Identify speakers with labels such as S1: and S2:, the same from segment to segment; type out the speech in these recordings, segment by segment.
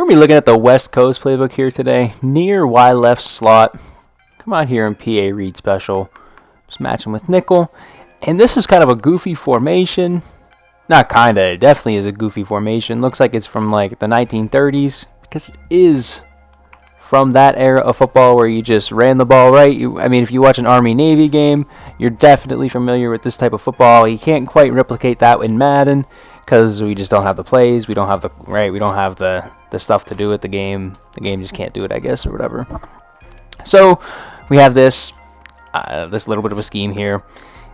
S1: We're going to be looking at the West Coast playbook here today. Near Y left slot. Come out here in PA read special. Just matching with nickel. And this is kind of a goofy formation. Not kind of, it definitely is a goofy formation. Looks like it's from like the 1930s. Because it is from that era of football where you just ran the ball right. I mean, if you watch an Army-Navy game, you're definitely familiar with this type of football. You can't quite replicate that in Madden because we just don't have the plays. We don't have the stuff to do it. The game just can't do it, I guess, or whatever. So we have this little bit of a scheme here.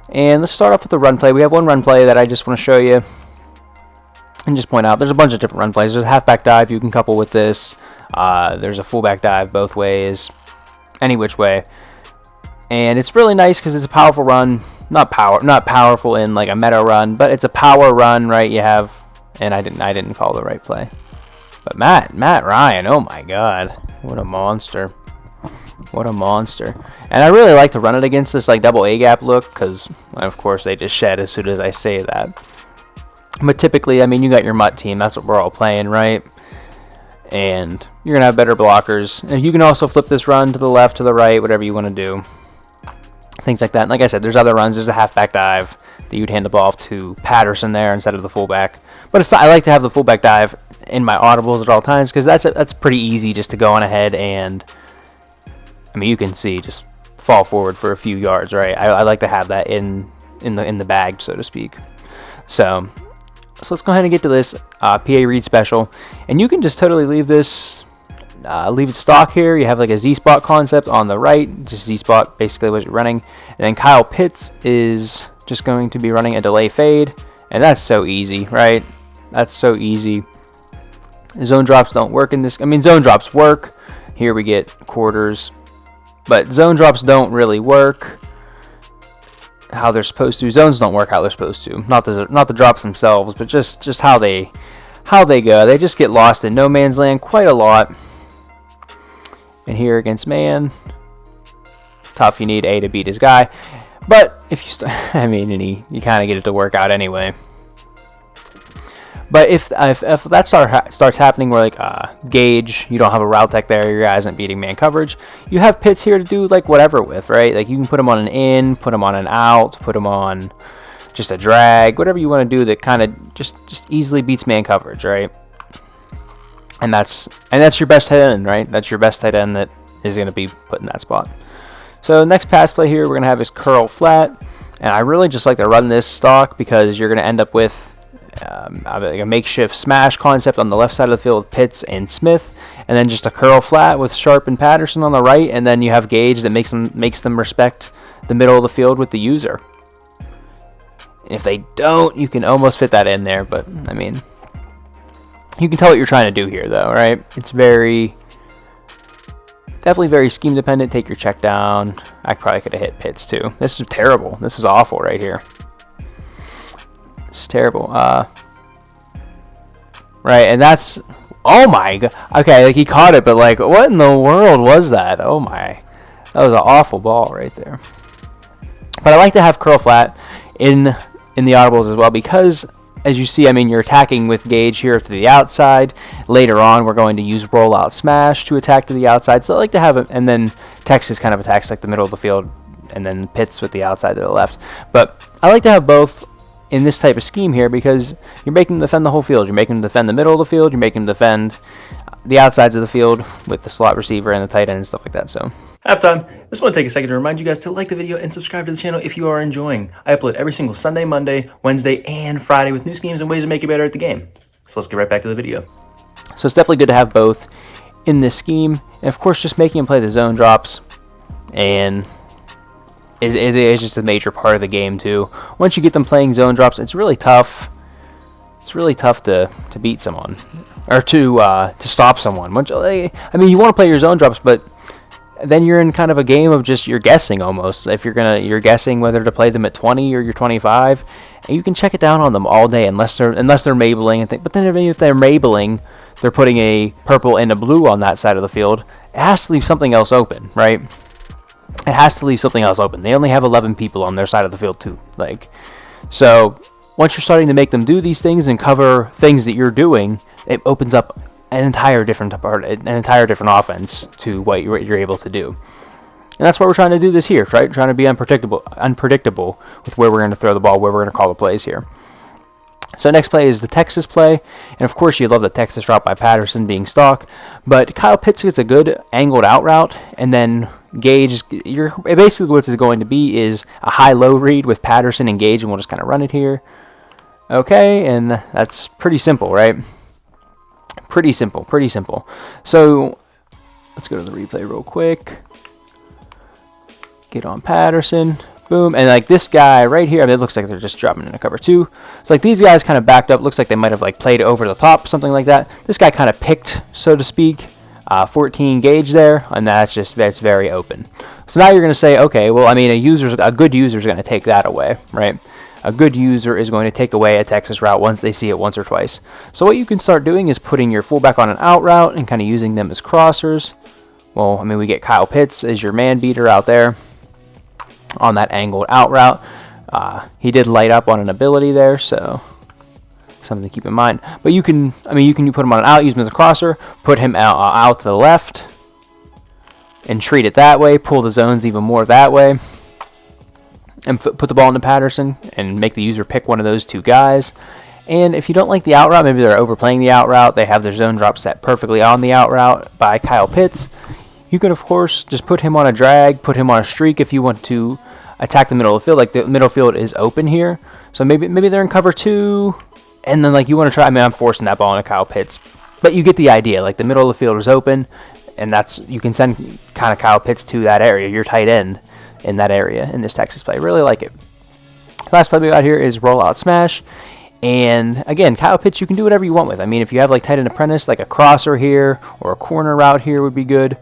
S1: And let's start off with the run play. We have one run play that I just want to show you and just point out. There's a bunch of different run plays. There's a halfback dive you can couple with this. There's a fullback dive both ways, any which way. And it's really nice because it's a powerful run. Not powerful in like a meta run, but it's a power run, right? You have, and I didn't call the right play. But Matt Ryan, oh my God, what a monster. What a monster. And I really like to run it against this like double A gap look because, of course, they just shed as soon as I say that. But typically, I mean, you got your MUT team. That's what we're all playing, right? And you're going to have better blockers. And you can also flip this run to the left, to the right, whatever you want to do. Things like that. And like I said, there's other runs. There's a halfback dive that you'd hand the ball off to Patterson there instead of the fullback. But I like to have the fullback dive in my audibles at all times because that's pretty easy just to go on ahead and, I mean, you can see just fall forward for a few yards, right? I like to have that in the bag, so to speak. So let's go ahead and get to this PA read special, and you can just totally leave this, leave it stock here. You have like a Z-spot concept on the right, just Z-spot basically what you're running, and then Kyle Pitts is just going to be running a delay fade, and that's so easy, right? That's so easy. Zone drops don't work in this. I mean, zone drops work. Here we get quarters. But zone drops don't really work how they're supposed to. Zones don't work how they're supposed to. Not the drops themselves, but just how they go. They just get lost in no man's land quite a lot. And here against man, tough. You need A to beat his guy. But if you, I mean, and you kind of get it to work out anyway. But if that starts happening where like Gage, you don't have a route tech there, your guy isn't beating man coverage, you have Pitts here to do like whatever with, right? Like you can put him on an in, put him on an out, put him on just a drag, whatever you want to do that kind of just easily beats man coverage, right? And that's your best tight end, right? That's your best tight end that is going to be put in that spot. So next pass play here, we're going to have his curl flat, and I really just like to run this stock because you're going to end up with like a makeshift smash concept on the left side of the field with Pitts and Smith, and then just a curl flat with Sharp and Patterson on the right, and then you have Gage that makes them respect the middle of the field with the user. And if they don't, you can almost fit that in there, but I mean, you can tell what you're trying to do here, though, right? It's definitely very scheme dependent. Take your check down. I probably could have hit Pitts too. This is terrible. This is awful right here. It's terrible. Right, and that's, oh my god. Okay, like he caught it, but like, what in the world was that? Oh my, that was an awful ball right there. But I like to have curl flat in the audibles as well because, as you see, I mean, you're attacking with Gage here to the outside. Later on, we're going to use Rollout Smash to attack to the outside. So I like to have it, and then Texas kind of attacks like the middle of the field, and then Pitts with the outside to the left. But I like to have both in this type of scheme here because you're making them defend the whole field. You're making them defend the middle of the field. You're making them defend the outsides of the field with the slot receiver and the tight end and stuff like that. So
S2: halftime. Just want to take a second to remind you guys to like the video and subscribe to the channel if you are enjoying. I upload every single Sunday, Monday, Wednesday, and Friday with new schemes and ways to make you better at the game. So let's get right back to the video.
S1: So it's definitely good to have both in this scheme. And of course, just making them play the zone drops and is just a major part of the game too. Once you get them playing zone drops, it's really tough. It's really tough to beat someone or to stop someone. I mean, you want to play your zone drops, but then you're in kind of a game of just you're guessing almost. If you're guessing whether to play them at 20 or you're 25, and you can check it down on them all day unless they're mabling and think. But then if they're mabling, they're putting a purple and a blue on that side of the field. It has to leave something else open, right? It has to leave something else open. They only have 11 people on their side of the field too. So once you're starting to make them do these things and cover things that you're doing, it opens up an entire different offense to what you're able to do. And that's what we're trying to do this here, right? Trying to be unpredictable with where we're going to throw the ball, where we're going to call the plays here. So next play is the Texas play, and of course you love the Texas route by Patterson being stock, but Kyle Pitts gets a good angled out route, and then Gage, basically what it's going to be is a high-low read with Patterson and Gage, and we'll just kind of run it here. Okay, and that's pretty simple, right? Pretty simple. So let's go to the replay real quick. Get on Patterson. Boom. And like this guy right here, I mean, it looks like they're just dropping into cover 2. So like these guys kind of backed up. Looks like they might have like played over the top, something like that. This guy kind of picked, so to speak, 14 gauge there, and that's very open. So now you're going to say, okay, well, I mean, a good user is going to take that away, right? A good user is going to take away a Texas route once they see it once or twice. So what you can start doing is putting your fullback on an out route and kind of using them as crossers. Well, I mean, we get Kyle Pitts as your man beater out there on that angled out route. He did light up on an ability there, so something to keep in mind. But you can put him on an out, use him as a crosser, put him out to the left, and treat it that way. Pull the zones even more that way, and put the ball into Patterson and make the user pick one of those two guys. And if you don't like the out route, maybe they're overplaying the out route, they have their zone drop set perfectly on the out route by Kyle Pitts, you can, of course, just put him on a drag, put him on a streak if you want to attack the middle of the field. Like, the middle field is open here. So maybe they're in cover 2, and then, like, you want to try. I mean, I'm forcing that ball into Kyle Pitts. But you get the idea. Like, the middle of the field is open, and you can send kind of Kyle Pitts to that area, your tight end in that area in this Texas play. Really like it. Last play we got here is Rollout Smash. And again, Kyle Pitts, you can do whatever you want with. I mean, if you have like tight end apprentice, like a crosser here or a corner route here would be good.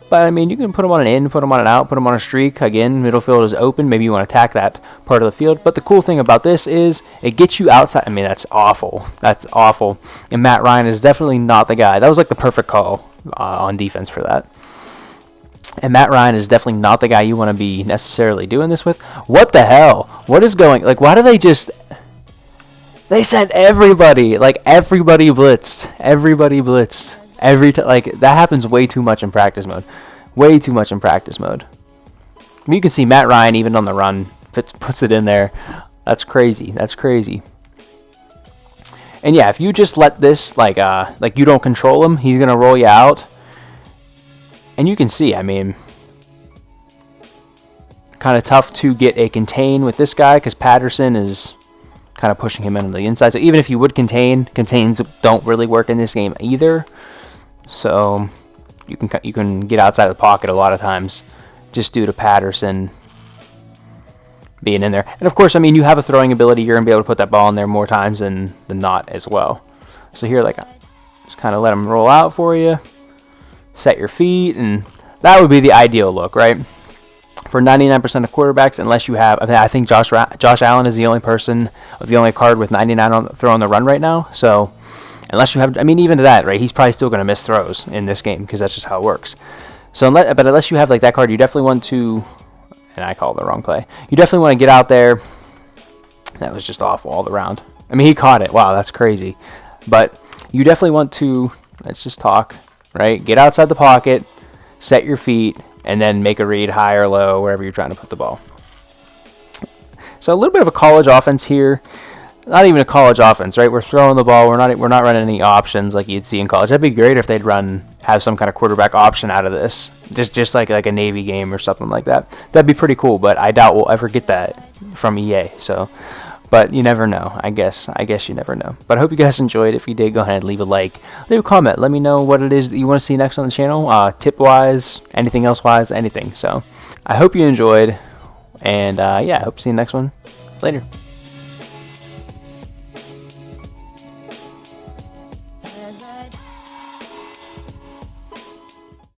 S1: But, I mean, you can put them on an in, put them on an out, put them on a streak. Again, middle field is open. Maybe you want to attack that part of the field. But the cool thing about this is it gets you outside. I mean, that's awful. That's awful. And Matt Ryan is definitely not the guy. That was like the perfect call on defense for that. And Matt Ryan is definitely not the guy you want to be necessarily doing this with. What the hell? What is going... Like, why do they just... They sent everybody. Like, everybody blitzed. Everybody blitzed. Like, that happens way too much in practice mode. Way too much in practice mode. I mean, you can see Matt Ryan, even on the run, puts it in there. That's crazy. That's crazy. And yeah, if you just let this, like you don't control him, he's going to roll you out. And you can see, I mean, kind of tough to get a contain with this guy because Patterson is kind of pushing him into the inside. So even if you would contains don't really work in this game either. So you can get outside the pocket a lot of times just due to Patterson being in there. And of course, I mean, you have a throwing ability. You're going to be able to put that ball in there more times than not as well. So here, like, just kind of let him roll out for you. Set your feet, and that would be the ideal look, right? For 99% of quarterbacks, unless you have, I think Josh Allen is the only card with 99 on throw on the run right now. So unless you have, I mean, even to that, right? He's probably still going to miss throws in this game because that's just how it works. So, unless you have like that card, you definitely want to, and I called the wrong play. You definitely want to get out there. That was just awful all around. I mean, he caught it. Wow, that's crazy. But you definitely want to, let's just talk, right? Get outside the pocket, set your feet, and then make a read high or low, wherever you're trying to put the ball. So a little bit of a college offense here. Not even a college offense, right? We're throwing the ball. We're not running any options like you'd see in college. That'd be great if they'd have some kind of quarterback option out of this, just like a Navy game or something like that. That'd be pretty cool, but I doubt we'll ever get that from EA. So, but you never know. I guess you never know. But I hope you guys enjoyed. If you did, go ahead and leave a like, leave a comment. Let me know what it is that you want to see next on the channel, tip-wise, anything else-wise, anything. So I hope you enjoyed, and yeah, I hope to see you in the next one. Later.